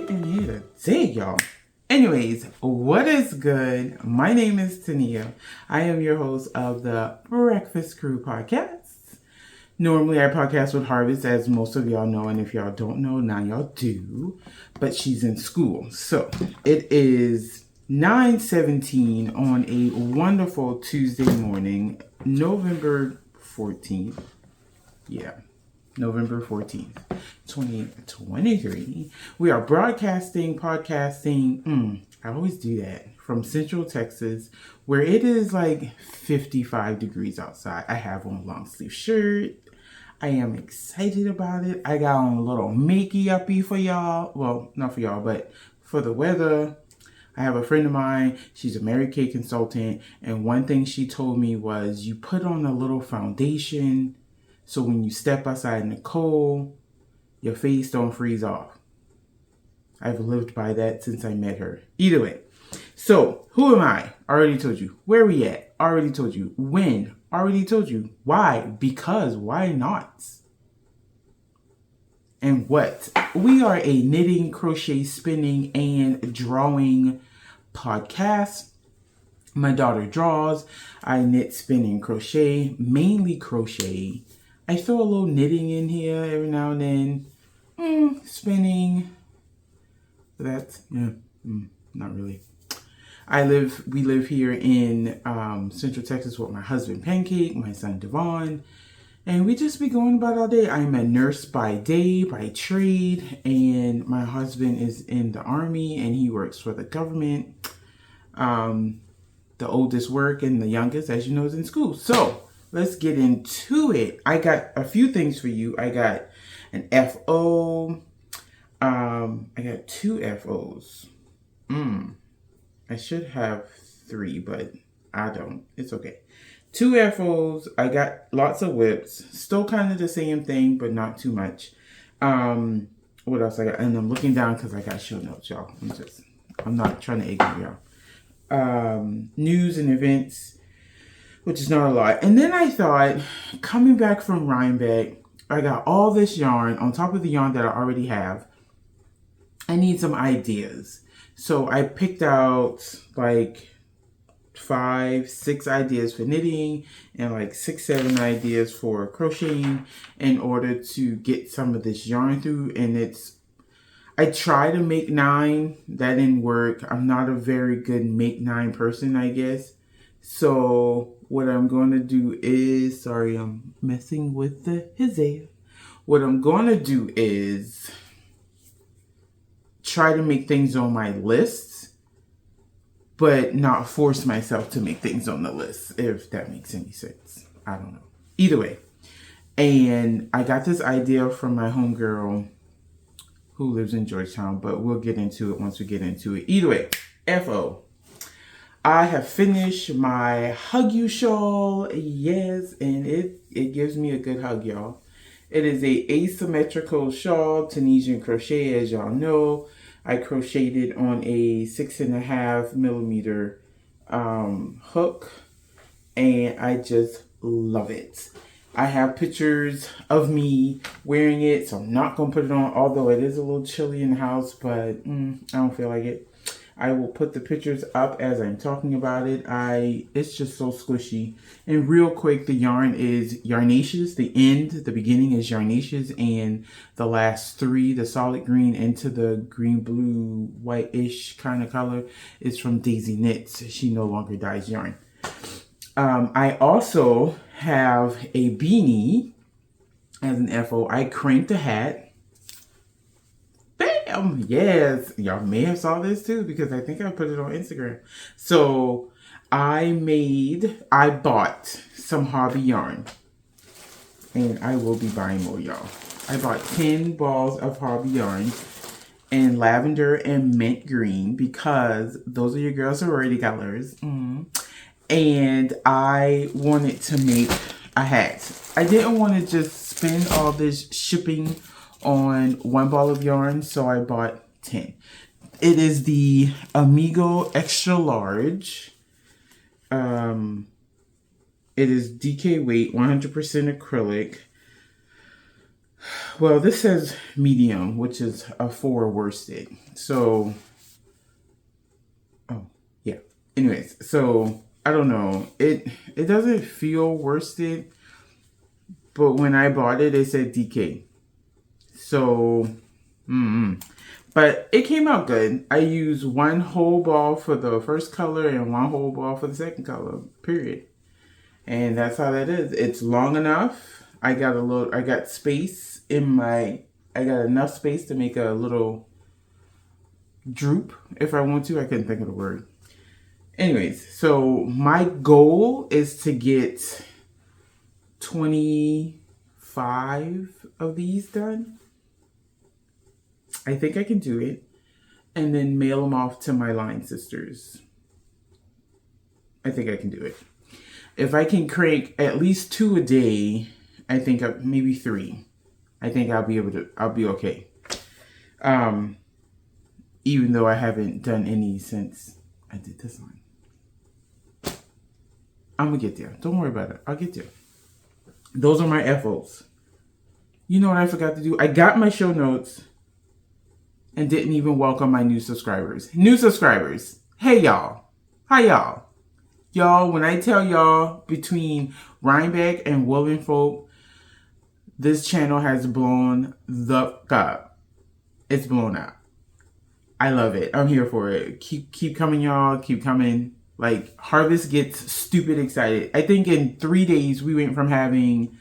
late in here today, y'all. Anyways, what is good? My name is Tania. I am your host of the Breakfast Crew podcast. Normally, I podcast with Harvest, as most of y'all know, and if y'all don't know, now y'all do. But she's in school. So, it is 9:17 on a wonderful Tuesday morning, November 14th. Yeah. November 14th, 2023. We are podcasting. I always do that. From Central Texas, where it is like 55 degrees outside. I have on a long sleeve shirt. I am excited about it. I got on a little makey-uppy for y'all. Well, not for y'all, but for the weather. I have a friend of mine. She's a Mary Kay consultant. And one thing she told me was you put on a little foundation so when you step outside in the cold, your face don't freeze off. I've lived by that since I met her. Either way. So, who am I? Already told you. Where we at? Already told you. When? Already told you. Why? Because why not? And what? We are a knitting, crochet, spinning, and drawing podcast. My daughter draws. I knit, spin, and crochet. Mainly crochet. I throw a little knitting in here every now and then. Spinning. That's, not really. We live here in Central Texas with my husband Pancake, my son Devon, and we just be going about all day. I'm a nurse by day, by trade, and my husband is in the Army and he works for the government. The oldest work and the youngest, as you know, is in school. So, let's get into it. I got a few things for you. I got an FO. I got 2 FOs. I should have 3, but I don't. It's okay. 2 FOs. I got lots of whips. Still kind of the same thing, but not too much. What else I got? And I'm looking down because I got show notes, y'all. I'm not trying to ignore y'all. News and events, which is not a lot. And then I thought, coming back from Rhinebeck, I got all this yarn on top of the yarn that I already have. I need some ideas. So I picked out like 5, 6 ideas for knitting and like 6, 7 ideas for crocheting in order to get some of this yarn through. And I tried to make 9. That didn't work. I'm not a very good make 9 person, I guess. So what I'm going to do is, sorry, I'm messing with the Hazel. What I'm going to do is try to make things on my list, but not force myself to make things on the list, if that makes any sense. I don't know. Either way. And I got this idea from my homegirl who lives in Georgetown, but we'll get into it once we get into it. Either way, FO. I have finished my Hug You shawl. Yes, and it gives me a good hug, y'all. It is a asymmetrical shawl, Tunisian crochet, as y'all know. I crocheted on a 6.5 millimeter hook, and I just love it. I have pictures of me wearing it, so I'm not going to put it on, although it is a little chilly in the house, but I don't feel like it. I will put the pictures up as I'm talking about it. It's just so squishy. And real quick, the yarn is Yarnaceous. The beginning is Yarnaceous, and the last 3, the solid green into the green, blue, white-ish kind of color, is from Daisy Knits. She no longer dyes yarn. I also have a beanie as an FO. I cranked a hat. Bam! Yes, y'all may have saw this too because I think I put it on Instagram. So I bought some hobby yarn, and I will be buying more, y'all. I bought 10 balls of hobby yarn in lavender and mint green because those are your girls' sorority colors. And I wanted to make a hat. I didn't want to just spend all this shipping on 1 ball of yarn, so I bought 10. It is the Amigo Extra Large. It is DK weight, 100% acrylic. Well, this says medium, which is a 4 worsted. So, oh, yeah. Anyways, so I don't know. It doesn't feel worsted, but when I bought it, it said DK. So, but it came out good. I used one whole ball for the first color and one whole ball for the second color, period. And that's how that is. It's long enough. I got space in my, I got enough space to make a little droop if I want to. I couldn't think of the word. Anyways, so my goal is to get 25 of these done. I think I can do it. And then mail them off to my line sisters. I think I can do it. If I can crank at least 2 a day, I think maybe 3. I think I'll be okay. Even though I haven't done any since I did this one. I'm gonna get there. Don't worry about it. I'll get there. Those are my FOs. You know what I forgot to do? I got my show notes and didn't even welcome my new subscribers. New subscribers. Hey, y'all. Hi, y'all. Y'all, when I tell y'all between Rhinebeck and Woven Folk, this channel has blown the up. It's blown up. I love it. I'm here for it. Keep coming, y'all. Keep coming. Like, Harvest gets stupid excited. I think in 3 days, we went from having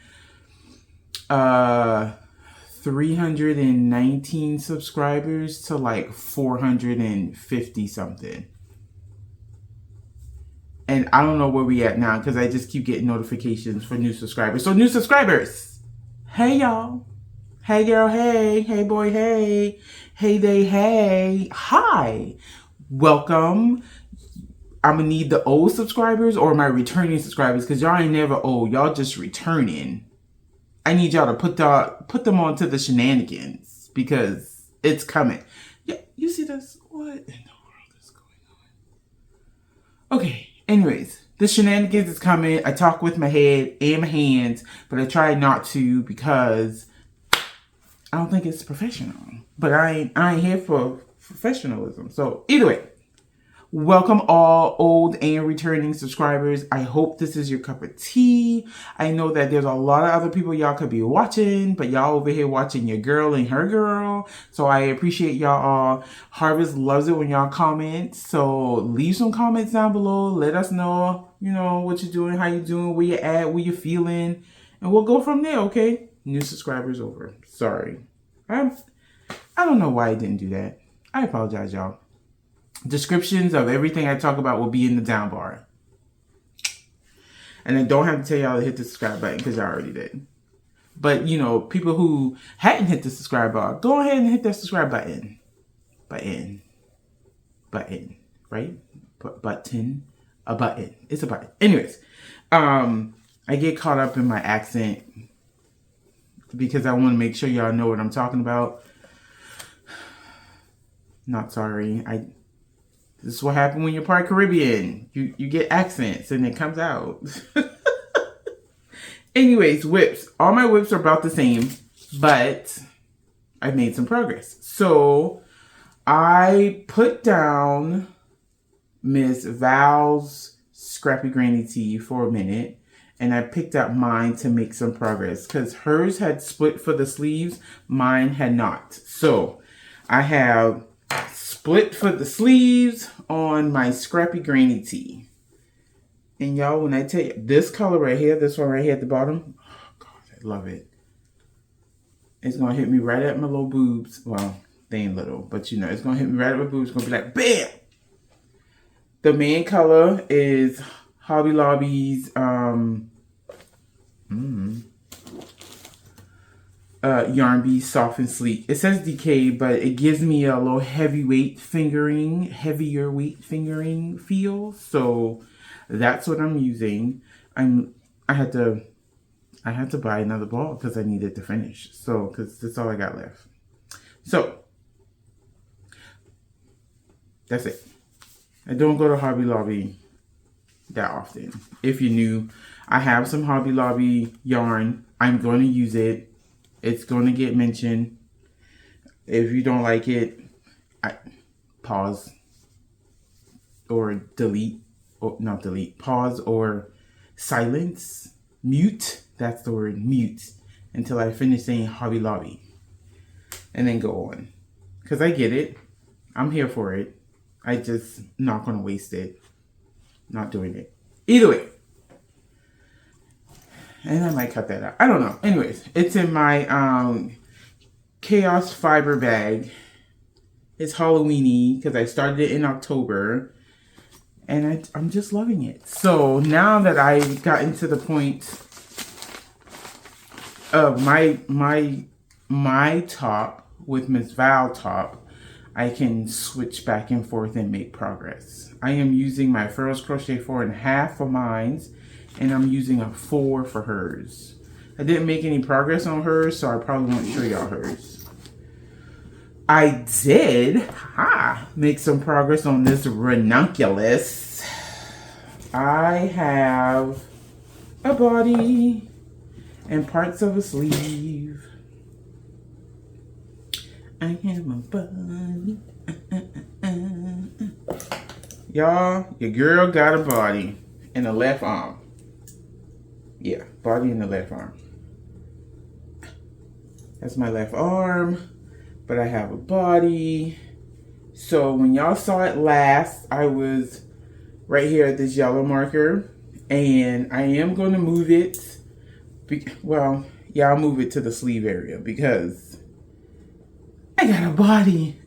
319 subscribers to like 450 something. And I don't know where we at now because I just keep getting notifications for new subscribers. So new subscribers, hey y'all, hey girl, hey boy, hey they, hey, hi, welcome. I'm gonna need the old subscribers or my returning subscribers because y'all ain't never old. Y'all just returning. I need y'all to put them onto the shenanigans because it's coming. Yeah, you see this? What in the world is going on? Okay. Anyways, the shenanigans is coming. I talk with my head and my hands, but I try not to because I don't think it's professional. But I ain't here for professionalism. So either way, welcome all old and returning subscribers. I hope this is your cup of tea. I know that there's a lot of other people y'all could be watching, but y'all over here watching your girl and her girl. So I appreciate y'all all. Harvest loves it when y'all comment. So leave some comments down below. Let us know, what you're doing, how you doing, where you at, where you feeling. And we'll go from there, okay? New subscribers over. Sorry. I don't know why I didn't do that. I apologize, y'all. Descriptions of everything I talk about will be in the down bar. And I don't have to tell y'all to hit the subscribe button because I already did. But, people who hadn't hit the subscribe bar, go ahead and hit that subscribe button. Button. Right? Button. A button. It's a button. Anyways, I get caught up in my accent because I want to make sure y'all know what I'm talking about. Not sorry. This is what happened when you're part Caribbean. You get accents and it comes out. Anyways, whips. All my whips are about the same, but I've made some progress. So I put down Miss Val's Scrappy Granny Tea for a minute, and I picked up mine to make some progress because hers had split for the sleeves. Mine had not. So I have split for the sleeves on my Scrappy Granny Tea. And y'all, when I tell you, this color right here, this one right here at the bottom, oh God, I love it. It's going to hit me right at my little boobs. Well, they ain't little, but it's going to hit me right at my boobs. It's going to be like, bam! The main color is Hobby Lobby's Yarn Bee Soft and Sleek. It says DK, but it gives me a little heavier weight fingering feel. So that's what I'm using. I had to buy another ball because I needed to finish. So because that's all I got left. So that's it. I don't go to Hobby Lobby that often. If you're new, I have some Hobby Lobby yarn. I'm going to use it. It's going to get mentioned. If you don't like it, pause or delete, or not delete, pause or silence, mute. That's the word, mute, until I finish saying Hobby Lobby, and then go on. Because I get it. I'm here for it. I just not going to waste it. Not doing it. Either way. And I might cut that out. I don't know. Anyways, it's in my Chaos Fiber bag. It's Halloweeny because I started it in October. And I'm just loving it. So now that I've gotten to the point of my top with Miss Val top, I can switch back and forth and make progress. I am using my Furls Crochet 4.5 for mine, and I'm using a 4 for hers. I didn't make any progress on hers, so I probably won't show y'all hers. I did make some progress on this Ranunculus. I have a body and parts of a sleeve. I have a body. Y'all, your girl got a body in the left arm. Yeah, body in the left arm. That's my left arm. But I have a body. So when y'all saw it last, I was right here at this yellow marker. And I am going to move it. Well, yeah, I'll move it to the sleeve area because I got a body.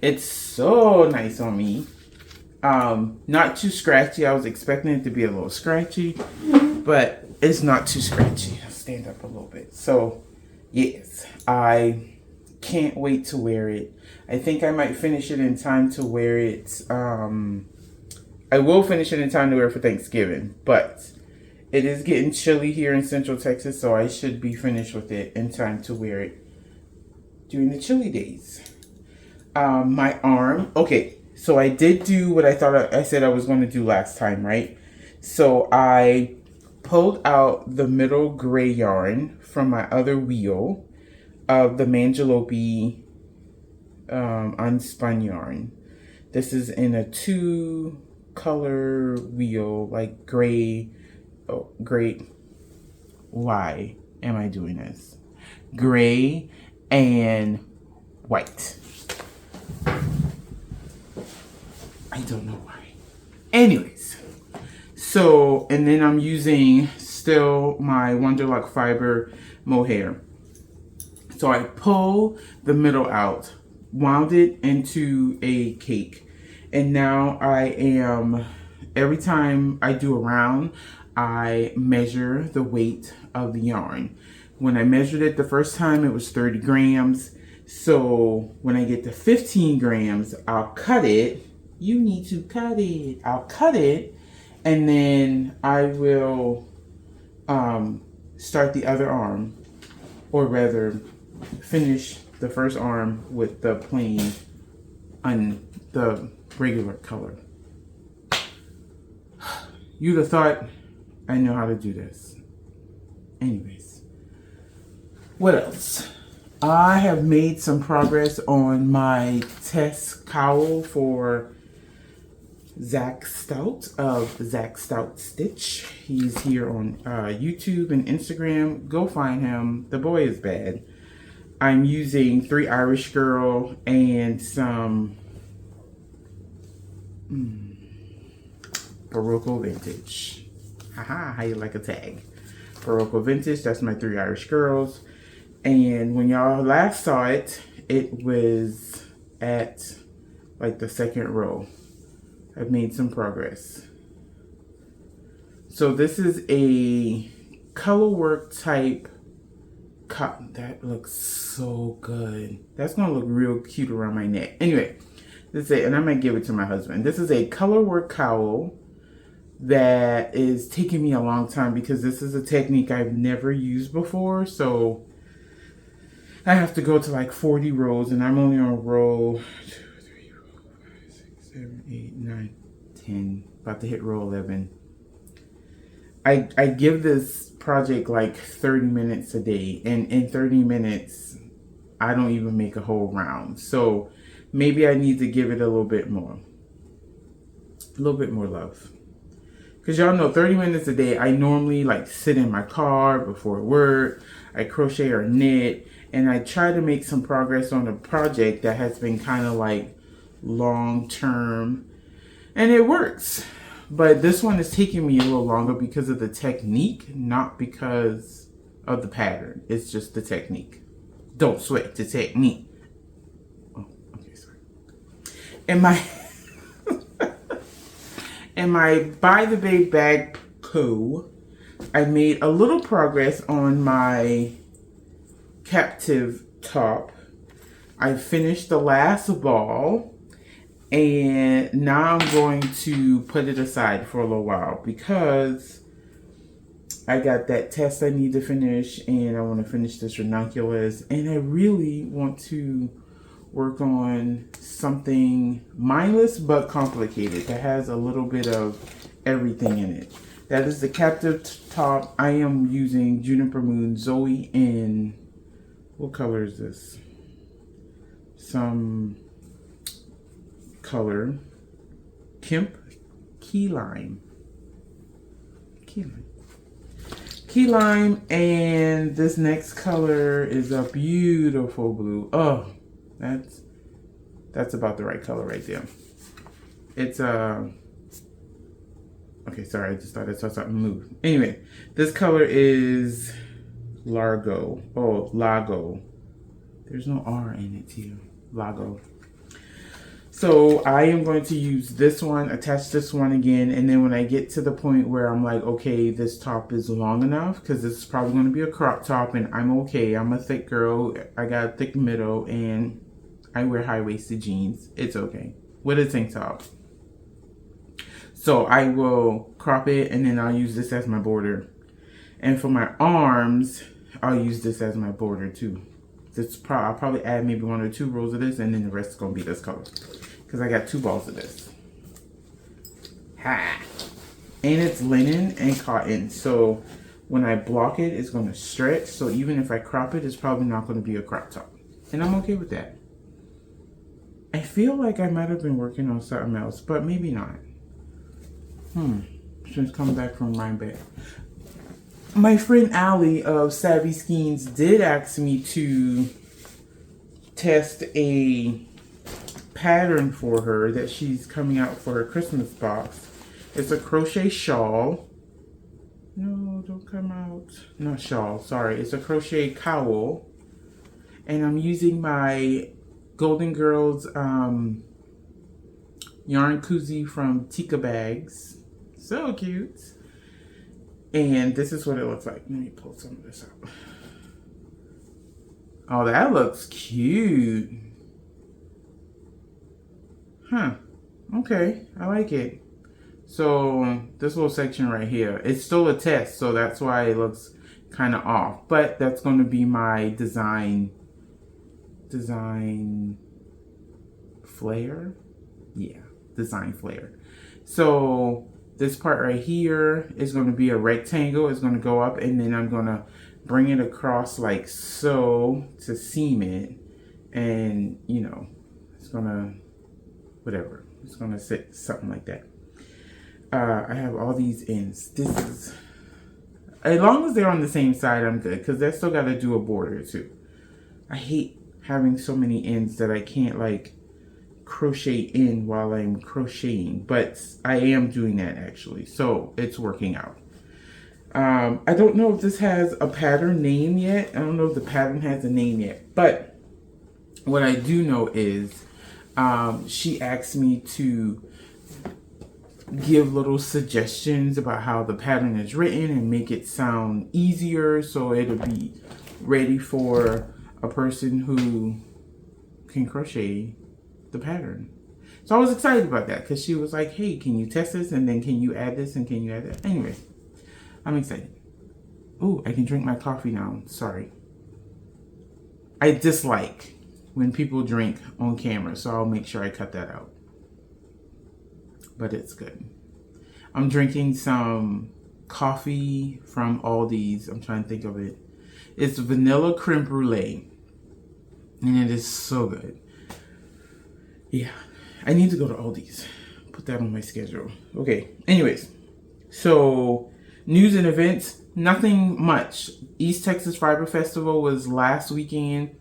It's so nice on me. Not too scratchy. I was expecting it to be a little scratchy, but it's not too scratchy. I'll stand up a little bit. So, yes, I can't wait to wear it. I think I might finish it in time to wear it. I will finish it in time to wear it for Thanksgiving, but it is getting chilly here in Central Texas, so I should be finished with it in time to wear it during the chilly days. My arm. Okay, so I did do what I thought I said I was going to do last time, right? So I pulled out the middle gray yarn from my other wheel of the Mangelope unspun yarn. This is in a 2-color wheel, like gray. Oh, great. Why am I doing this? Gray and white. I don't know why. Anyways, so, and then I'm using still my Wonderluck Fiber Mohair. So I pull the middle out, wound it into a cake, and now I am, every time I do a round, I measure the weight of the yarn. When I measured it the first time, it was 30 grams. So when I get to 15 grams, I'll cut it. You need to cut it. I'll cut it, and then I will start the other arm, or rather finish the first arm with the plain, the regular color. You'd have thought I know how to do this. Anyways, what else? I have made some progress on my test cowl for Zach Stout of Zach Stout Stitch. He's here on YouTube and Instagram. Go find him. The boy is bad. I'm using 3 Irish Girl and some Barocco Vintage. Haha, how you like a tag? Barocco Vintage, that's my 3 Irish Girls. And when y'all last saw it, it was at like the 2nd row. I've made some progress. So this is a color work type cotton. That looks so good. That's gonna look real cute around my neck. Anyway, this is it, and I might give it to my husband. This is a color work cowl that is taking me a long time because this is a technique I've never used before. So I have to go to like 40 rows, and I'm only on row 2, 3, 4, 5, 6, 7, 8, 9, 10. About to hit row 11. I give this project like 30 minutes a day, and in 30 minutes I don't even make a whole round. So maybe I need to give it a little bit more love. Because y'all know 30 minutes a day, I normally like sit in my car before work, I crochet or knit, and I try to make some progress on a project that has been kind of like long term, and it works. But this one is taking me a little longer because of the technique, not because of the pattern. It's just the technique. Don't sweat the technique. Oh, okay, sorry. And my By the Bay Bag Co, I made a little progress on my captive top. I finished the last ball, and now I'm going to put it aside for a little while because I got that test I need to finish, and I want to finish this Ranunculus, and I really want to work on something mindless but complicated that has a little bit of everything in it. That is the captive top. I am using Juniper Moon Zooey in, what color is this? Some color key lime, and this next color is a beautiful blue. Oh, that's about the right color right there. It's okay, sorry, I just thought I saw something move. Anyway, this color is Largo. Oh, Largo. There's no R in it here. Largo. So I am going to use this one, attach this one again, and then when I get to the point where I'm like, okay, this top is long enough, because this is probably going to be a crop top, and I'm okay. I'm a thick girl. I got a thick middle, and I wear high-waisted jeans. It's okay. With a tank top. So I will crop it, and then I'll use this as my border. And for my arms, I'll use this as my border too. I'll probably add maybe 1 or 2 rows of this, and then the rest is going to be this color. Because I got 2 balls of this. Ha! And it's linen and cotton. So when I block it, it's going to stretch. So even if I crop it, it's probably not going to be a crop top. And I'm okay with that. I feel like I might have been working on something else, but maybe not. Since coming back from Rhinebeck. My friend Allie of Savvy Skeins did ask me to test a pattern for her that she's coming out for her Christmas box. It's a crochet shawl. No, don't come out. Not shawl, sorry. It's a crochet cowl. And I'm using my Golden Girls yarn koozie from Tika Bags. So cute. And this is what it looks like. Let me pull some of this out. Oh, that looks cute. Huh. Okay, I like it. So this little section right here, it's still a test, so that's why it looks kind of off. But that's going to be my design flare. Yeah, design flare. So this part right here is going to be a rectangle. It's going to go up, and then I'm going to bring it across like so to seam it. And, you know, it's going to, whatever. It's going to sit something like that. I have all these ends. This is, as long as they're on the same side, I'm good. Because I still got to do a border too. I hate having so many ends that I can't like crochet in while I'm crocheting, but I am doing that actually, so it's working out. I don't know if this has a pattern name yet. I don't know if the pattern has a name yet, but what I do know is she asked me to give little suggestions about how the pattern is written and make it sound easier so it'll be ready for a person who can crochet the pattern. So I was excited about that because she was like, hey, can you test this, and then can you add this, and can you add that? Anyway, I'm excited. Oh, I can drink my coffee now. Sorry. I dislike when people drink on camera, so I'll make sure I cut that out. But it's good. I'm drinking some coffee from Aldi's. I'm trying to think of it. It's vanilla creme brulee. And it is so good. Yeah. I need to go to Aldi's. Put that on my schedule. Okay. Anyways. So, news and events. Nothing much. East Texas Fiber Festival was last weekend.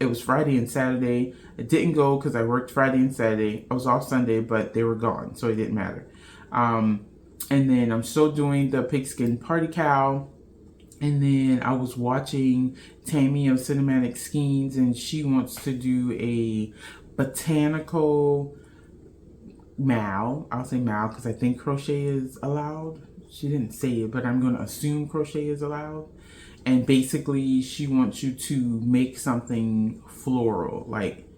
It was Friday and Saturday. I didn't go because I worked Friday and Saturday. I was off Sunday, but they were gone, so it didn't matter. And then I'm still doing the Skin Party Kal. And then I was watching Tammy of Cinematic Skeins, and she wants to do a botanical mal. I'll say mal because I think crochet is allowed. She didn't say it, but I'm going to assume crochet is allowed. And basically, she wants you to make something floral. Like,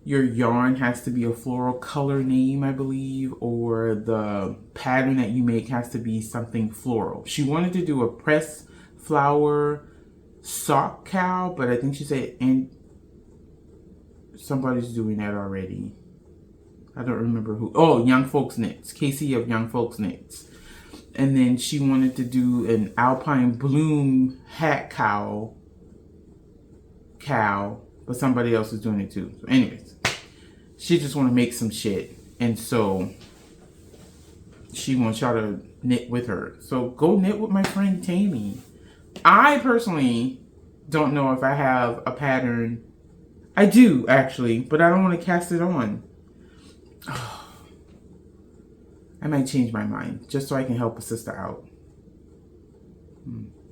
your yarn has to be a floral color name, I believe, or the pattern that you make has to be something floral. She wanted to do a pressed flower sock cowl, but I think she said, and somebody's doing that already. I don't remember who. Oh, Young Folks Knits. Casey of Young Folks Knits. And then she wanted to do an Alpine Bloom hat cowl, but somebody else is doing it too. So anyways, she just want to make some shit. And so she wants y'all to knit with her. So go knit with my friend Tammy. I personally don't know if I have a pattern. I do, actually, but I don't want to cast it on. I might change my mind just so I can help a sister out.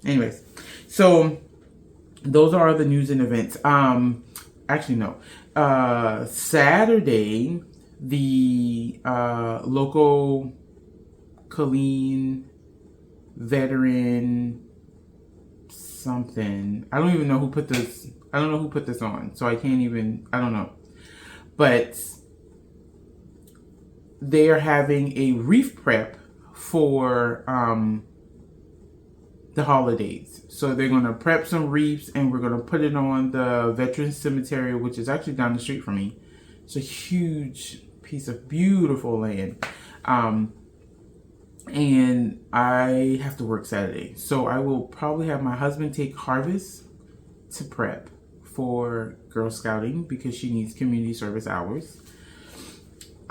Anyways, so those are the news and events. Actually, no. Saturday, the local Colleen veteran something. I don't even know who put this. I don't know who put this on, so I can't even. I don't know, but they are having a reef prep for the holidays. So they're going to prep some reefs and we're going to put it on the Veterans Cemetery, which is actually down the street from me. It's a huge piece of beautiful land. And I have to work Saturday. So I will probably have my husband take Harvest to prep for Girl Scouting because she needs community service hours.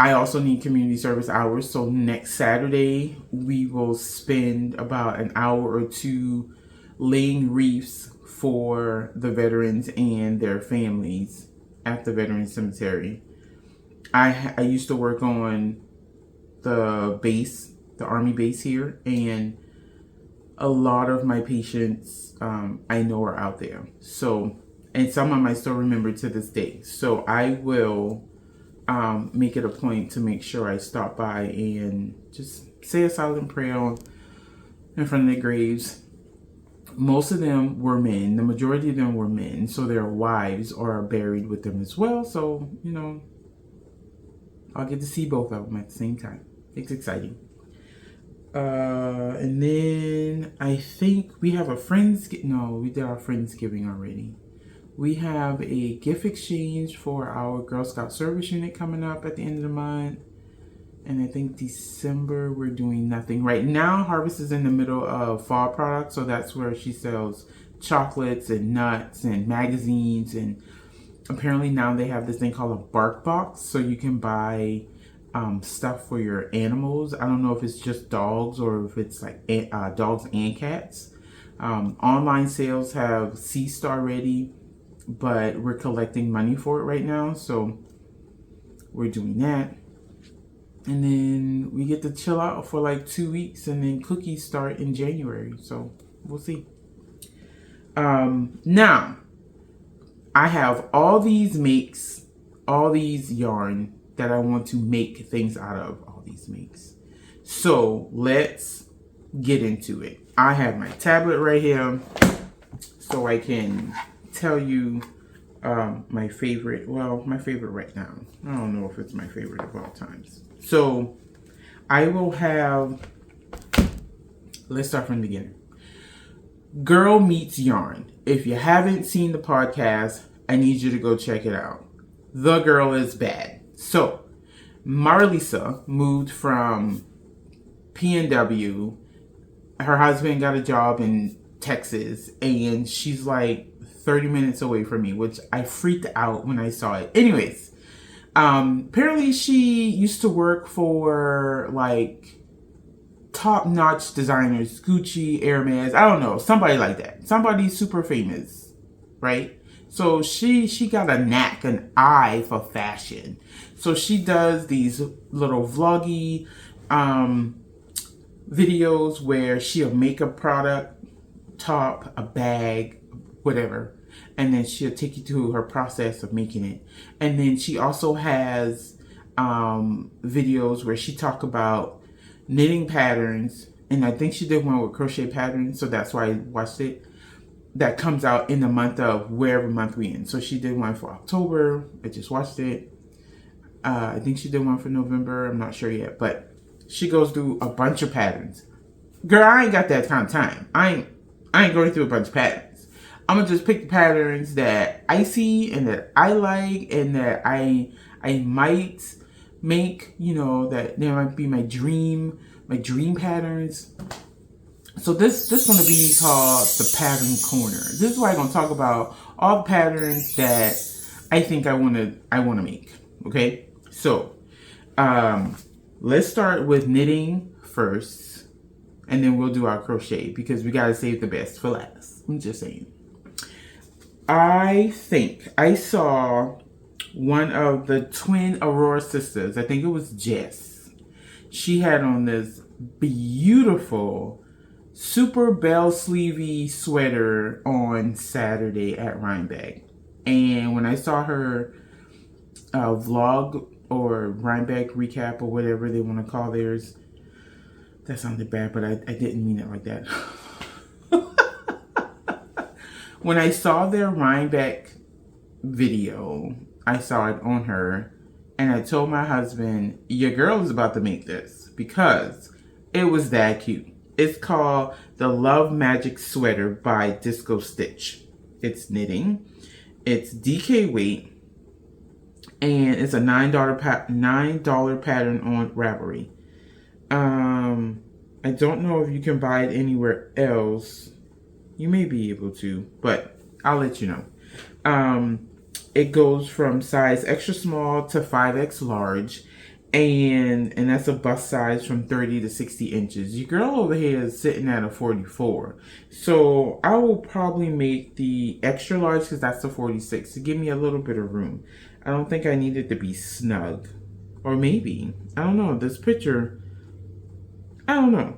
I also need community service hours, so next Saturday we will spend about an hour or two laying reefs for the veterans and their families at the Veterans Cemetery. I used to work on the base, the Army base here, and a lot of my patients I know are out there. So, and some of them I still remember to this day. So I will make it a point to make sure I stop by and just say a silent prayer in front of their graves. Most of them were men. The majority of them were men. So their wives are buried with them as well. So, you know, I'll get to see both of them at the same time. It's exciting. And then I think we have a we did our Friendsgiving already. We have a gift exchange for our Girl Scout service unit coming up at the end of the month. And I think December, we're doing nothing. Right now, Harvest is in the middle of fall products. So that's where she sells chocolates and nuts and magazines. And apparently now they have this thing called a bark box. So you can buy stuff for your animals. I don't know if it's just dogs or if it's like dogs and cats. Online sales have ceased already, but we're collecting money for it right now. So we're doing that. And then we get to chill out for like 2 weeks and then cookies start in January. So we'll see. Now, I have all these makes, all these yarn that I want to make things out of, all these makes. So let's get into it. I have my tablet right here so I can tell you my favorite right now. I don't know if it's my favorite of all times. So I will have, let's start from the beginning. Girl Meets Yarn. If you haven't seen the podcast, I need you to go check it out. The girl is bad. So Marlisa moved from PNW her husband got a job in Texas, and she's like 30 minutes away from me, which I freaked out when I saw it. Anyways, apparently she used to work for like top-notch designers, Gucci, Hermes, I don't know, somebody like that. Somebody super famous, right? So she got a knack, an eye for fashion. So she does these little vloggy videos where she'll make a product, top, a bag, whatever, and then she'll take you through her process of making it. And then she also has videos where she talk about knitting patterns, and I think she did one with crochet patterns, so that's why I watched it. That comes out in the month of wherever month we in. So she did one for October. I just watched it. I think she did one for November. I'm not sure yet, but she goes through a bunch of patterns. Girl, I ain't got that kind of time. I ain't going through a bunch of patterns. I'm gonna just pick the patterns that I see and that I like and that I might make, you know, that they might be my dream patterns. So this gonna be called the pattern corner. This is where I'm gonna talk about all the patterns that I think I wanna make. Okay, so let's start with knitting first, and then we'll do our crochet because we gotta save the best for last. I'm just saying. I think I saw one of the twin Aurora sisters. I think it was Jess. She had on this beautiful super bell sleevey sweater on Saturday at Rhinebeck. And when I saw her vlog or Rhinebeck recap or whatever they want to call theirs, that sounded bad, but I didn't mean it like that. When I saw their Rhinebeck video, I saw it on her, and I told my husband, your girl is about to make this because it was that cute. It's called the Love Magic Sweater by Disco Stitch. It's knitting. It's DK weight. And it's a $9 pattern on Ravelry. I don't know if you can buy it anywhere else. You may be able to, but I'll let you know. It goes from size extra small to 5X large. And that's a bust size from 30 to 60 inches. Your girl over here is sitting at a 44. So I will probably make the extra large because that's the 46 to give me a little bit of room. I don't think I need it to be snug. Or maybe. I don't know. This picture, I don't know.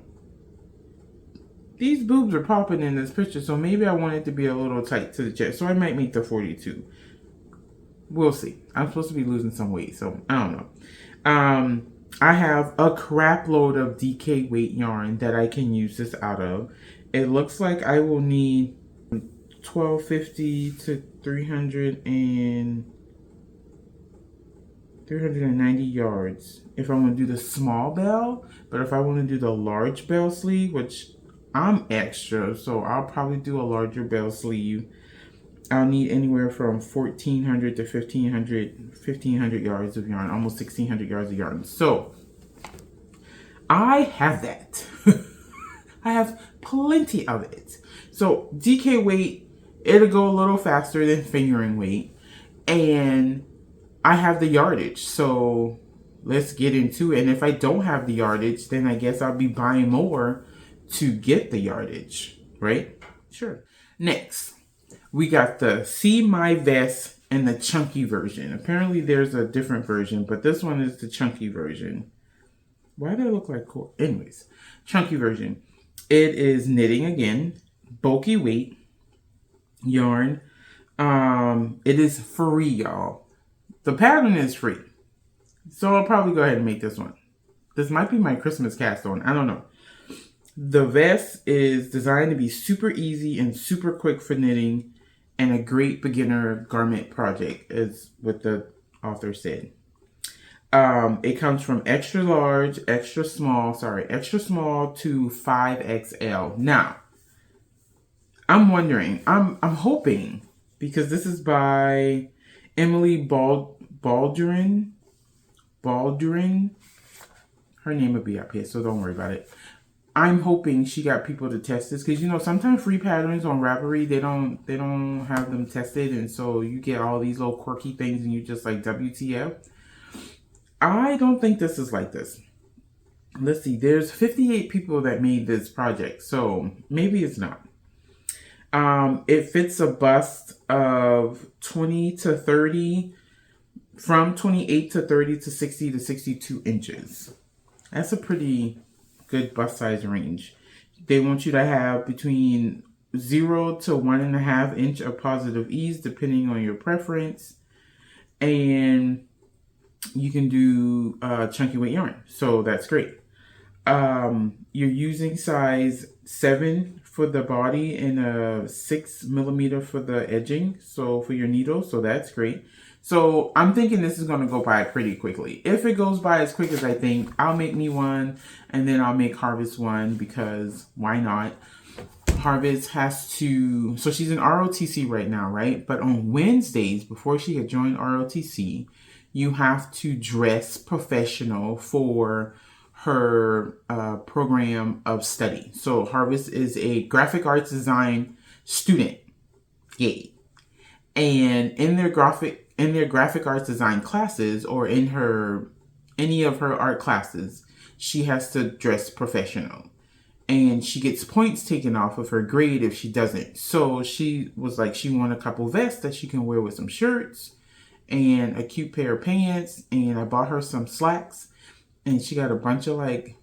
These boobs are popping in this picture, so maybe I want it to be a little tight to the chest. So I might make the 42. We'll see. I'm supposed to be losing some weight, so I don't know. I have a crap load of DK weight yarn that I can use this out of. It looks like I will need 1250 to 390 yards if I want to do the small bell. But if I want to do the large bell sleeve, which I'm extra, so I'll probably do a larger bell sleeve, I'll need anywhere from 1,400 to 1,500 yards of yarn, almost 1,600 yards of yarn. So I have that. I have plenty of it. So DK weight, it'll go a little faster than fingering weight. And I have the yardage. So let's get into it. And if I don't have the yardage, then I guess I'll be buying more to get the yardage, right? Sure. Next, we got the See My Vest and the chunky version. Apparently there's a different version, but this one is the chunky version. Why do I look like Court? Anyways, chunky version. It is knitting again, bulky weight, yarn. It is free, y'all. The pattern is free. So I'll probably go ahead and make this one. This might be my Christmas cast on. I don't know. The vest is designed to be super easy and super quick for knitting and a great beginner garment project, is what the author said. It comes from extra large, extra small to 5XL. Now, I'm wondering, I'm hoping, because this is by Emily Baldwin. Her name will be up here, so don't worry about it. I'm hoping she got people to test this, because you know sometimes free patterns on Ravelry they don't have them tested, and so you get all these little quirky things and you just like WTF. I don't think this is like this. Let's see. There's 58 people that made this project, so maybe it's not. It fits a bust of 20 to 30, from 28 to 30 to 60 to 62 inches. That's a pretty good bust size range. They want you to have between 0 to 1.5 inch of positive ease, depending on your preference. And you can do chunky weight yarn, so that's great. You're using size 7 for the body and a 6 millimeter for the edging, so for your needle, so that's great. So I'm thinking this is going to go by pretty quickly. If it goes by as quick as I think, I'll make me one, and then I'll make Harvest one, because why not? Harvest has to, so she's in ROTC right now, right? But on Wednesdays, before she had joined ROTC, you have to dress professional for her program of study. So Harvest is a graphic arts design student. Yay. And in their graphic arts design classes, or in any of her art classes, she has to dress professional. And she gets points taken off of her grade if she doesn't. So she was like, she won a couple vests that she can wear with some shirts and a cute pair of pants. And I bought her some slacks. And she got a bunch of like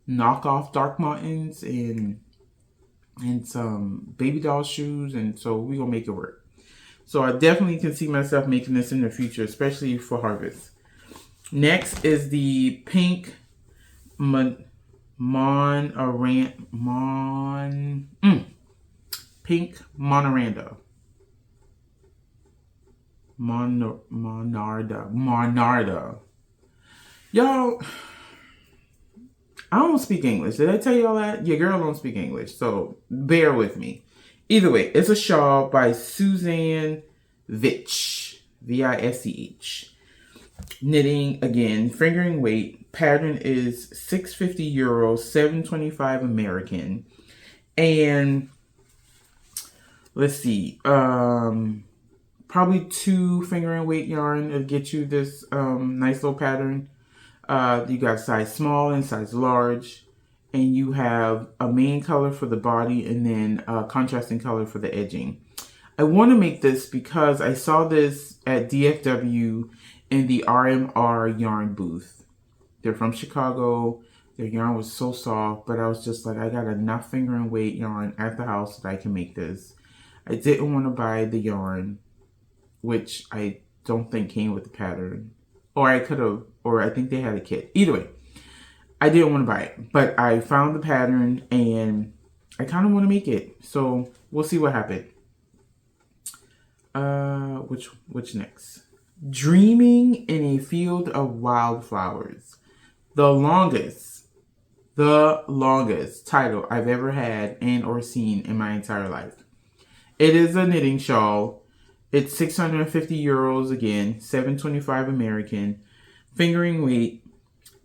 knockoff Dark Martens and some baby doll shoes. And so we're going to make it work. So I definitely can see myself making this in the future, especially for Harvest. Next is the pink pink Monaranda. Monarda. Y'all, I don't speak English. Did I tell y'all that? Your girl don't speak English, so bear with me. Either way, it's a shawl by Suzanne Vitch, Visch. Knitting again, fingering weight. Pattern is €650, $7.25 American. And let's see, probably 2 fingering weight yarn to get you this nice little pattern. You got size small and size large. And you have a main color for the body and then a contrasting color for the edging. I want to make this because I saw this at DFW in the RMR yarn booth. They're from Chicago. Their yarn was so soft, but I was just like, I got enough finger and weight yarn at the house that I can make this. I didn't want to buy the yarn, which I don't think came with the pattern. Or I could have, or I think they had a kit. Either way. I didn't want to buy it, but I found the pattern and I kind of want to make it. So we'll see what happened. Which next? Dreaming in a Field of Wildflowers. The longest title I've ever had and or seen in my entire life. It is a knitting shawl. It's €650 again, $7.25 American. Fingering weight.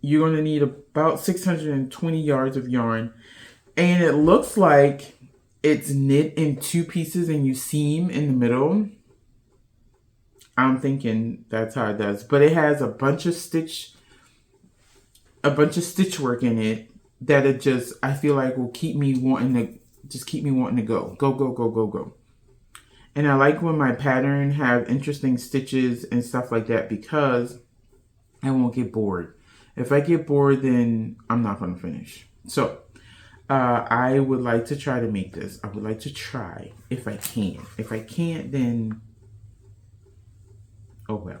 You're going to need about 620 yards of yarn. And it looks like it's knit in 2 pieces and you seam in the middle. I'm thinking that's how it does. But it has a bunch of stitch work in it that it just, I feel like will keep me wanting to go. Go. And I like when my pattern have interesting stitches and stuff like that because I won't get bored. If I get bored, then I'm not going to finish. So, I would like to try to make this. I would like to try if I can. If I can't, then oh well.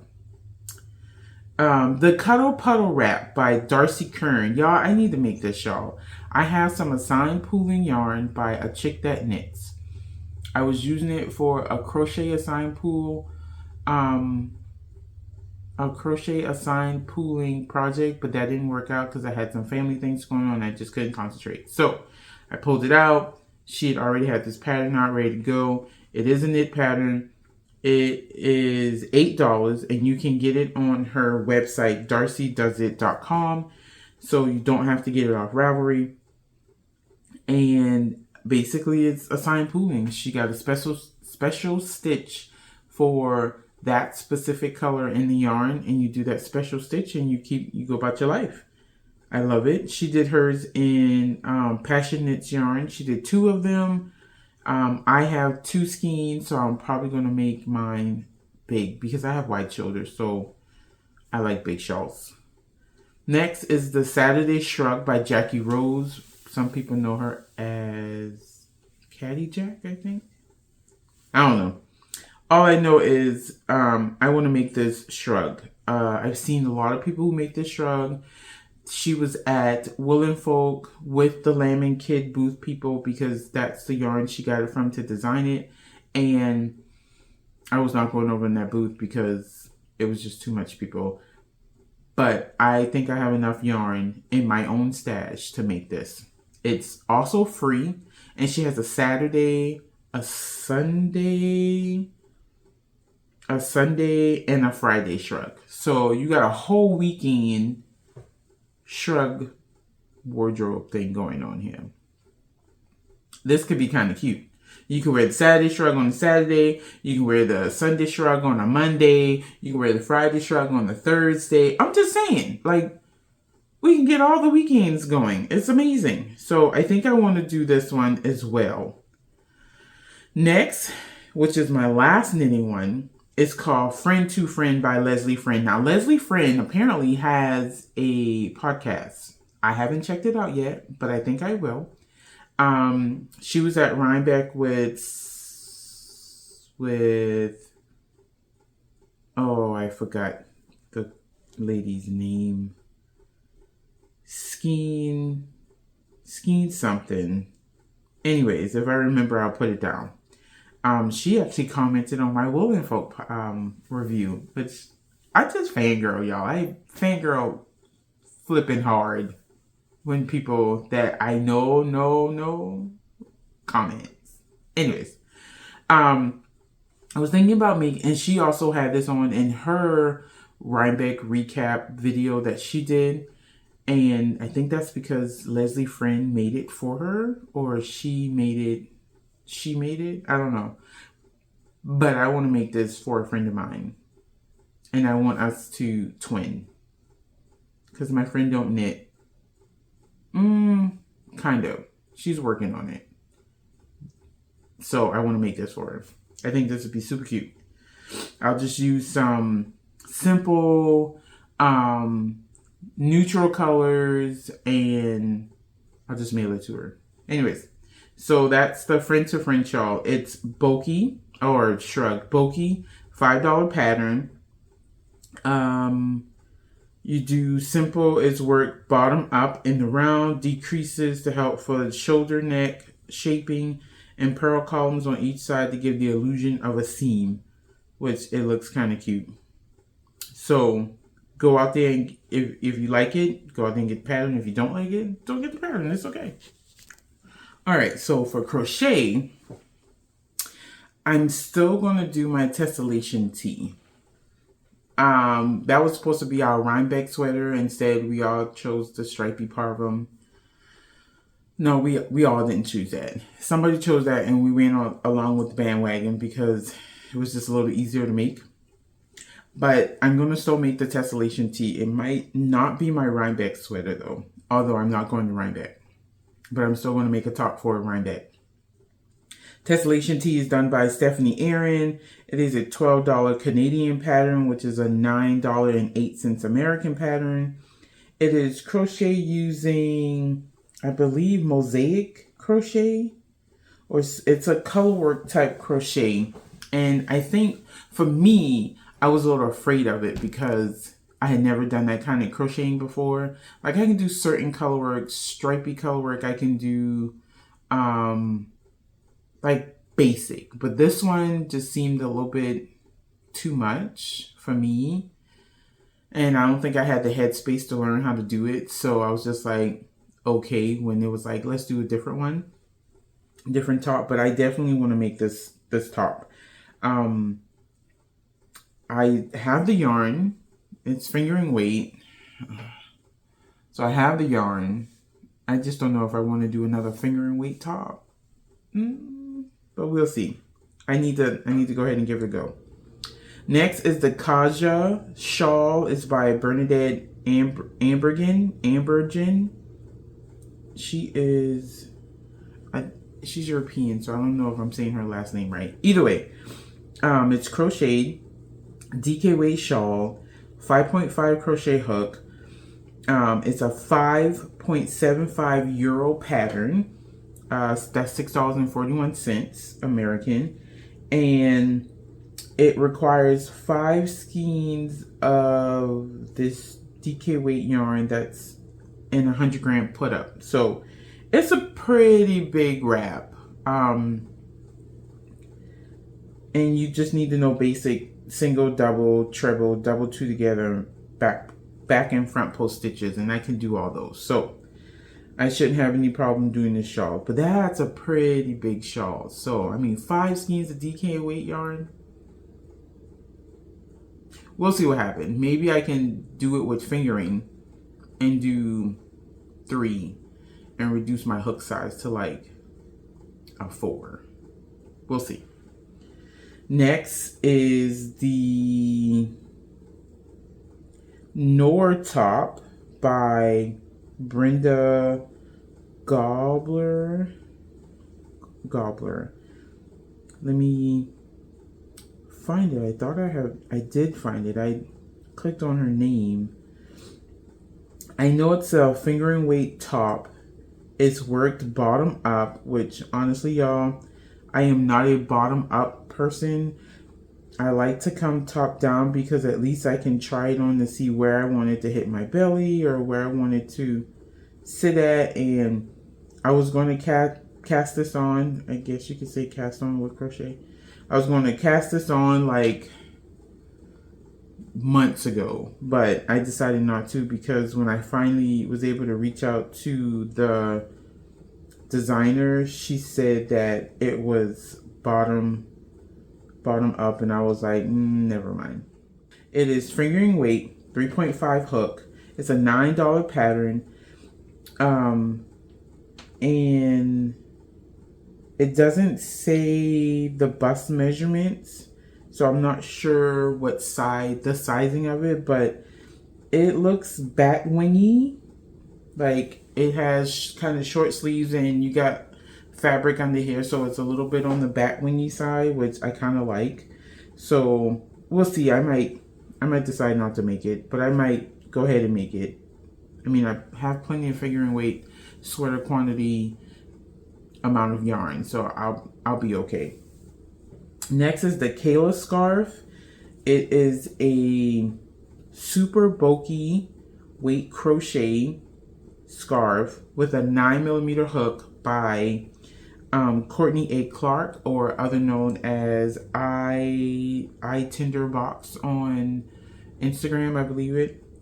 The Cuddle Puddle Wrap by Darcy Kern. Y'all, I need to make this shawl. I have some assigned pooling yarn by a chick that knits. I was using it for a crochet assigned pool. A crochet assigned pooling project, but that didn't work out because I had some family things going on and I just couldn't concentrate. So I pulled it out. She had already had this pattern out ready to go. It is a knit pattern. It is $8 and you can get it on her website, darcydoesit.com. So you don't have to get it off Ravelry. And basically it's assigned pooling. She got a special stitch for that specific color in the yarn, and you do that special stitch and you go about your life. I love it. She did hers in Passion Knits yarn. She did 2 of them. I have 2 skeins, so I'm probably going to make mine big because I have wide shoulders, so I like big shawls. Next is the Saturday Shrug by Jackie Rose. Some people know her as Caddy Jack, I think. I don't know. All I know is I want to make this shrug. I've seen a lot of people who make this shrug. She was at Woolen Folk with the Lamb and Kid booth people because that's the yarn she got it from to design it. And I was not going over in that booth because it was just too much people. But I think I have enough yarn in my own stash to make this. It's also free. And she has a Saturday, a Sunday, and a Friday shrug. So you got a whole weekend shrug wardrobe thing going on here. This could be kind of cute. You can wear the Saturday shrug on a Saturday. You can wear the Sunday shrug on a Monday. You can wear the Friday shrug on the Thursday. I'm just saying, like, we can get all the weekends going. It's amazing. So I think I want to do this one as well. Next, which is my last knitting one, is called Friend to Friend by Leslie Friend. Now, Leslie Friend apparently has a podcast. I haven't checked it out yet, but I think I will. She was at Rhinebeck with oh, I forgot the lady's name. Skin something. Anyways, if I remember, I'll put it down. She actually commented on my Woolen Folk review, which I just fangirl, y'all. I fangirl flipping hard when people that I know comments. Anyways, I was thinking about making, and she also had this on in her Rhinebeck recap video that she did. And I think that's because Leslie Friend made it for her, or she made it. I don't know. But I want to make this for a friend of mine. And I want us to twin. Because my friend don't knit. Kind of. She's working on it. So I want to make this for her. I think this would be super cute. I'll just use some simple neutral colors and I'll just mail it to her. Anyways, so that's the Friend to Friend shawl. It's bulky or shrug bulky, $5 pattern. You do simple is work bottom up in the round, decreases to help for the shoulder neck shaping, and purl columns on each side to give the illusion of a seam, which it looks kind of cute. So go out there and if you like it, go out there and get the pattern. If you don't like it, don't get the pattern. It's okay. All right, so for crochet, I'm still going to do my Testation Tea. That was supposed to be our Rhinebeck sweater. Instead, we all chose the stripy parvum. No, we all didn't choose that. Somebody chose that and we went along with the bandwagon because it was just a little easier to make. But I'm going to still make the Testation Tea. It might not be my Rhinebeck sweater though, although I'm not going to Rhinebeck. But I'm still going to make a top for Rhinebeck. Testation Tea is done by Stephanie Aaron. It is a $12 Canadian pattern, which is a $9.08 American pattern. It is crochet using, I believe, mosaic crochet, or it's a colorwork type crochet. And I think for me, I was a little afraid of it because I had never done that kind of crocheting before. Like I can do certain colorwork, stripy colorwork. I can do like basic, but this one just seemed a little bit too much for me. And I don't think I had the headspace to learn how to do it. So I was just like, okay, when it was like, let's do a different one, different top. But I definitely want to make this top. I have the yarn. It's fingering weight. So I have the yarn. I just don't know if I want to do another fingering weight top. But we'll see. I need to go ahead and give it a go. Next is the Kaja Shawl. It's by Bernadette Ambergen. She's European, so I don't know if I'm saying her last name right. Either way, it's crocheted, DK weight shawl, 5.5 crochet hook. It's a 5.75 euro pattern. That's $6.41 American, and it requires 5 skeins of this DK weight yarn that's in 100 gram put up. So it's a pretty big wrap. And you just need to know basic single, double, treble, double two together, back and front post stitches, and I can do all those. So I shouldn't have any problem doing this shawl. But that's a pretty big shawl. So, I mean, 5 skeins of DK weight yarn. We'll see what happens. Maybe I can do it with fingering and do 3 and reduce my hook size to like a 4. We'll see. Next is the Noor top by Brenda Gobler. Let me find it. I thought I did find it. I clicked on her name. I know it's a fingering weight top. It's worked bottom up, which honestly, y'all, I am not a bottom up person. I like to come top down because at least I can try it on to see where I want it to hit my belly or where I want it to sit at. And I was going to cast this on. I guess you could say cast on with crochet. I was going to cast this on like months ago, but I decided not to because when I finally was able to reach out to the designer, she said that it was bottom up, and I was like, never mind. It is fingering weight, 3.5 hook. It's a $9 pattern, and it doesn't say the bust measurements, so I'm not sure what the sizing of it, but it looks bat wingy. Like it has kind of short sleeves and you got fabric under here, so it's a little bit on the bat wingy side, which I kind of like. So we'll see. I might decide not to make it, but I might go ahead and make it. I mean, I have plenty of fingering weight, sweater quantity, amount of yarn, so I'll be okay. Next is the Kayla scarf. It is a super bulky weight crochet scarf with a 9mm hook by Courtney A Clark, or other known as I Tinderbox on Instagram. I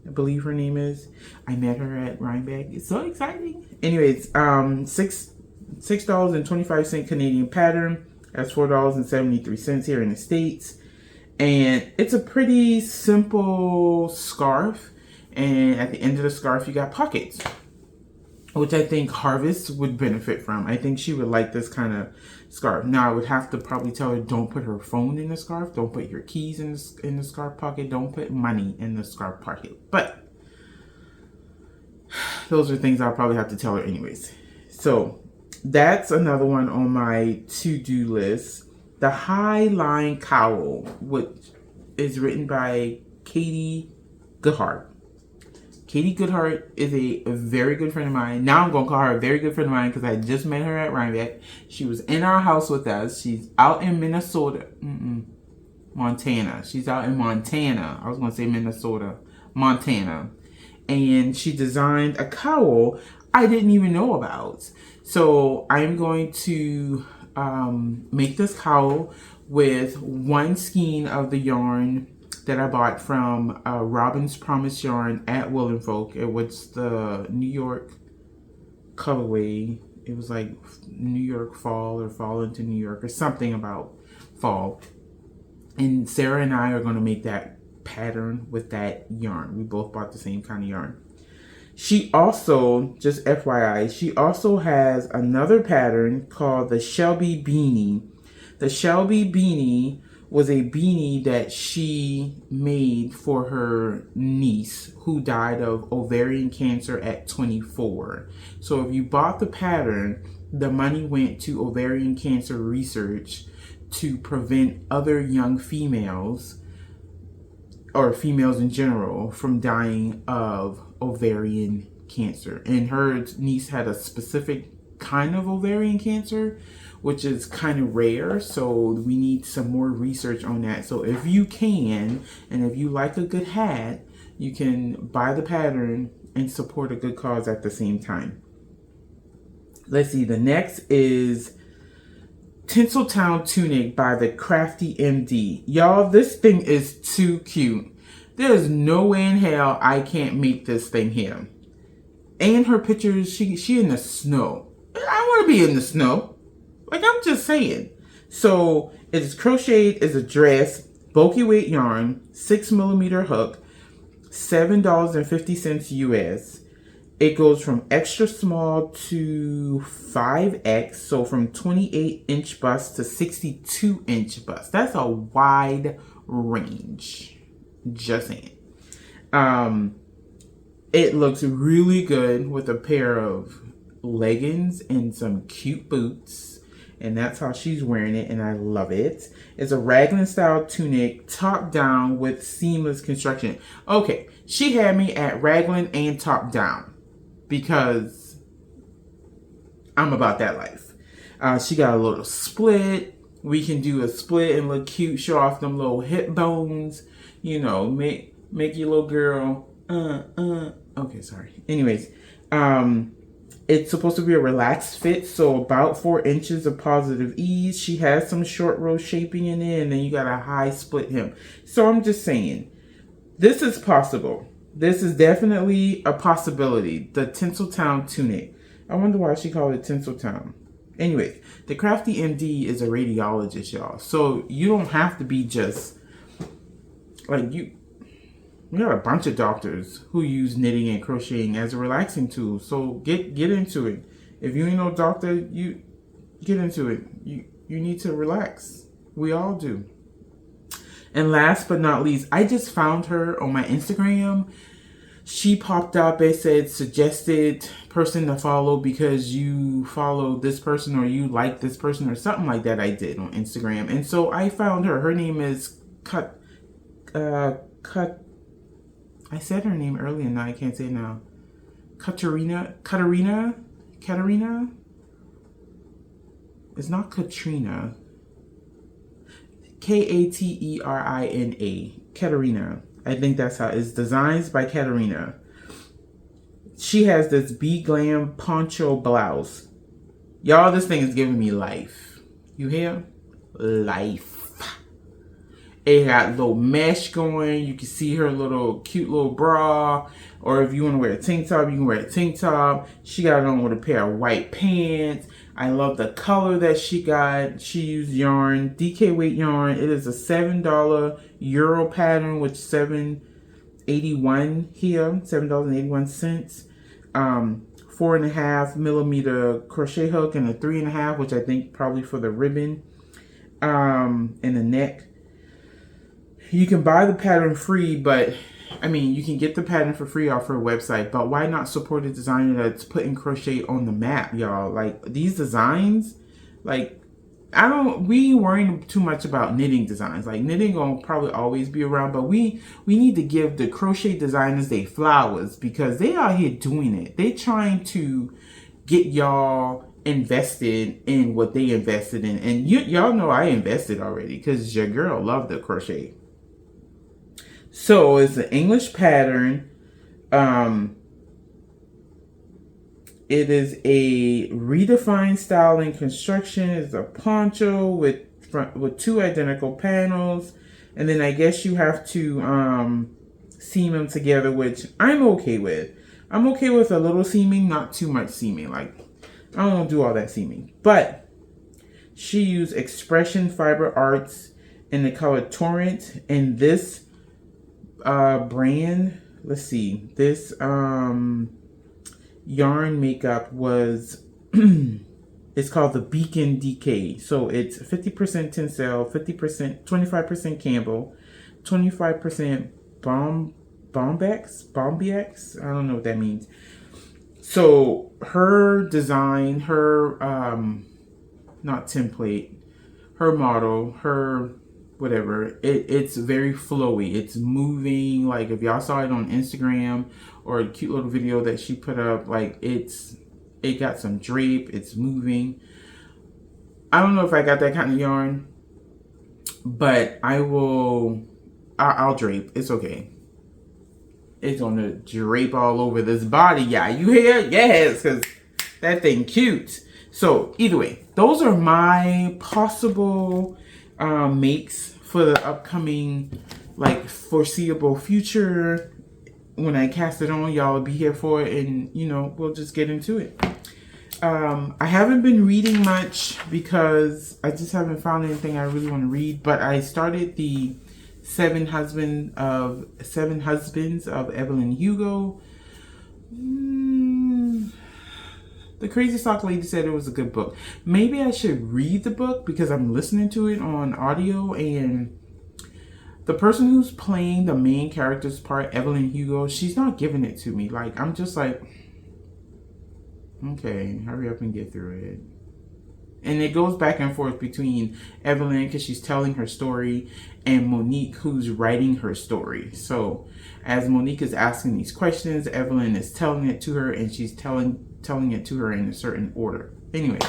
believe her name is. I met her at Rhinebeck. It's so exciting. Anyways, $6.25 Canadian pattern. That's $4.73 here in the States. And it's a pretty simple scarf. And at the end of the scarf, you got pockets, which I think Harvest would benefit from. I think she would like this kind of scarf. Now, I would have to probably tell her, don't put her phone in the scarf. Don't put your keys in the scarf pocket. Don't put money in the scarf pocket. But those are things I'll probably have to tell her anyways. So that's another one on my to-do list. The High Line Cowl, which is written by Katie Goodhart. Katie Goodhart is a very good friend of mine. Now I'm going to call her a very good friend of mine because I just met her at Rhinebeck. She was in our house with us. She's out in Montana. She's out in Montana. I was going to say Minnesota. Montana. And she designed a cowl I didn't even know about. So I'm going to make this cowl with 1 skein of the yarn that I bought from Robin's Promise yarn at Wool'n Folk. It was the New York colorway. It was like New York fall or fall into New York or something about fall. And Sarah and I are going to make that pattern with that yarn. We both bought the same kind of yarn. She also, just FYI, she also has another pattern called the Shelby Beanie. The Shelby Beanie was a beanie that she made for her niece who died of ovarian cancer at 24. So if you bought the pattern, the money went to ovarian cancer research to prevent other young females or females in general from dying of ovarian cancer. And her niece had a specific kind of ovarian cancer, which is kind of rare, so we need some more research on that. So if you can, and if you like a good hat, you can buy the pattern and support a good cause at the same time. Let's see, the next is Tinseltown Tunic by the Crafty MD. Y'all, this thing is too cute. There's no way in hell I can't make this thing here. And her pictures, she in the snow. I want to be in the snow. Like, I'm just saying. So, it is crocheted as a dress, bulky weight yarn, 6mm hook, $7.50 US. It goes from extra small to 5X, so from 28-inch bust to 62-inch bust. That's a wide range. Just saying. It looks really good with a pair of leggings and some cute boots. And that's how she's wearing it, and I love it. It's a raglan style tunic, top down with seamless construction. Okay, she had me at raglan and top down because I'm about that life. She got a little split. We can do a split and look cute, show off them little hip bones. You know, make your little girl. Okay, sorry. Anyways, it's supposed to be a relaxed fit, so about 4 inches of positive ease. She has some short row shaping in it, and then you got a high split hem. So I'm just saying, this is possible. This is definitely a possibility. The Tinseltown Tunic. I wonder why she called it Tinseltown. Anyways, the Crafty MD is a radiologist, y'all. So you don't have to be just, like, we got a bunch of doctors who use knitting and crocheting as a relaxing tool. So get into it. If you ain't no doctor, you get into it. You need to relax. We all do. And last but not least, I just found her on my Instagram. She popped up and said suggested person to follow because you follow this person or you like this person or something like that. I did on Instagram. And so I found her. Her name is I said her name earlier and now I can't say it now. Katerina? It's not Katrina. Katerina. Katerina. I think that's how it's designs by Katerina. She has this Glam Poncho blouse. Y'all, this thing is giving me life. You hear? Life. It got a little mesh going. You can see her little cute little bra. Or if you want to wear a tank top, you can wear a tank top. She got it on with a pair of white pants. I love the color that she got. She used yarn, DK weight yarn. It is a $7 Euro pattern with $7.81 here. $7.81. 4.5mm crochet hook and a 3.5, which I think probably for the ribbon. And the neck. You can buy the pattern free, but I mean, you can get the pattern for free off her website, but why not support a designer that's putting crochet on the map, y'all? Like, these designs, like, we ain't worrying too much about knitting designs. Like, knitting gonna probably always be around, but we need to give the crochet designers their flowers because they out here doing it. They trying to get y'all invested in what they invested in. And y'all know I invested already because your girl loved the crochet. So it's an English pattern. It is a redefined style and construction. It's a poncho with 2 identical panels. And then I guess you have to seam them together, which I'm okay with. I'm okay with a little seaming, not too much seaming. Like, I don't want to do all that seaming. But she used Expression Fiber Arts in the color Torrent. And this brand, let's see, this yarn makeup was it's called the Beacon DK. So it's 50% Tencel, 50%, 25% Campbell, 25% Bombex. I don't know what that means. So her design, her not template, her model, her whatever, it's very flowy. It's moving. Like if y'all saw it on Instagram or a cute little video that she put up, like it got some drape. It's moving. I don't know if I got that kind of yarn, but I'll drape. It's okay. It's gonna drape all over this body. Yeah, you hear? Yes, because that thing cute. So either way, those are my possible makes for the upcoming, like, foreseeable future. When I cast it on, y'all will be here for it, and you know, we'll just get into it. I haven't been reading much because I just haven't found anything I really want to read, but I started the Seven Husbands of Evelyn Hugo. The Crazy Sock Lady said it was a good book. Maybe I should read the book because I'm listening to it on audio, and the person who's playing the main character's part, Evelyn Hugo, she's not giving it to me. Like, I'm just like, okay, hurry up and get through it. And it goes back and forth between Evelyn, because she's telling her story, and Monique, who's writing her story. So as Monique is asking these questions, Evelyn is telling it to her, and she's telling it to her in a certain order. Anyway,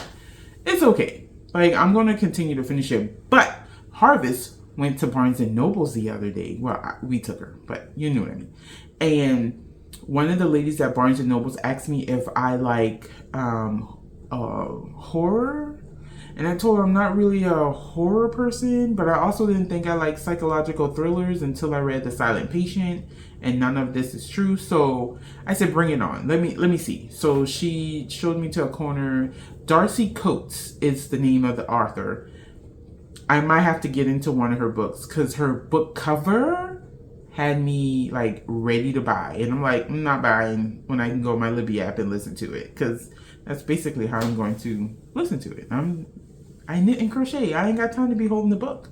it's okay. Like, I'm going to continue to finish it. But Harvest went to Barnes & Noble's the other day. Well, we took her, but you know what I mean. And one of the ladies at Barnes & Noble's asked me if I like horror. And I told her I'm not really a horror person, but I also didn't think I like psychological thrillers until I read The Silent Patient, and none of this is true. So I said, bring it on. Let me see. So she showed me to a corner. Darcy Coates is the name of the author. I might have to get into one of her books because her book cover had me like ready to buy. And I'm like, I'm not buying when I can go on my Libby app and listen to it, because that's basically how I'm going to listen to it. I knit and crochet. I ain't got time to be holding the book.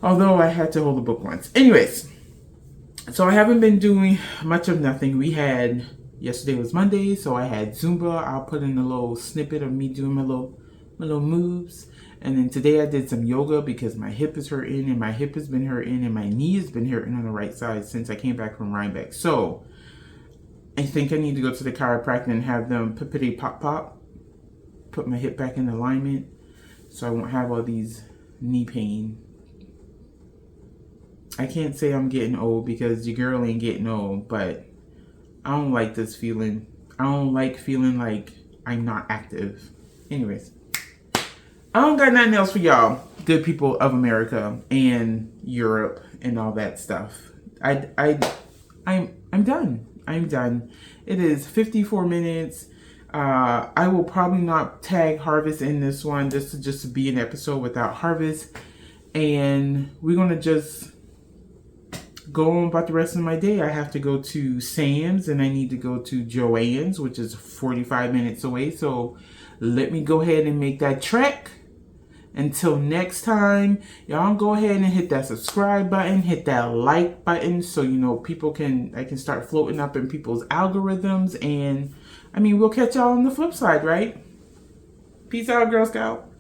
Although I had to hold the book once. Anyways, so I haven't been doing much of nothing. Yesterday was Monday, so I had Zumba. I'll put in a little snippet of me doing my little moves. And then today I did some yoga because my hip is hurting, and my hip has been hurting, and my knee has been hurting on the right side since I came back from Rhinebeck. So I think I need to go to the chiropractor and have them pippity pop, put my hip back in alignment, so I won't have all these knee pain. I can't say I'm getting old because your girl ain't getting old, but I don't like this feeling. I don't like feeling like I'm not active. Anyways, I don't got nothing else for y'all, good people of America and Europe and all that stuff. I'm done. I'm done. It is 54 minutes. I will probably not tag Harvest in this one. This is just to be an episode without Harvest. And we're going to just go on about the rest of my day. I have to go to Sam's and I need to go to Joann's, which is 45 minutes away. So let me go ahead and make that trek. Until next time, y'all go ahead and hit that subscribe button, hit that like button, so you know I can start floating up in people's algorithms. And I mean, we'll catch y'all on the flip side, right? Peace out, Girl Scout.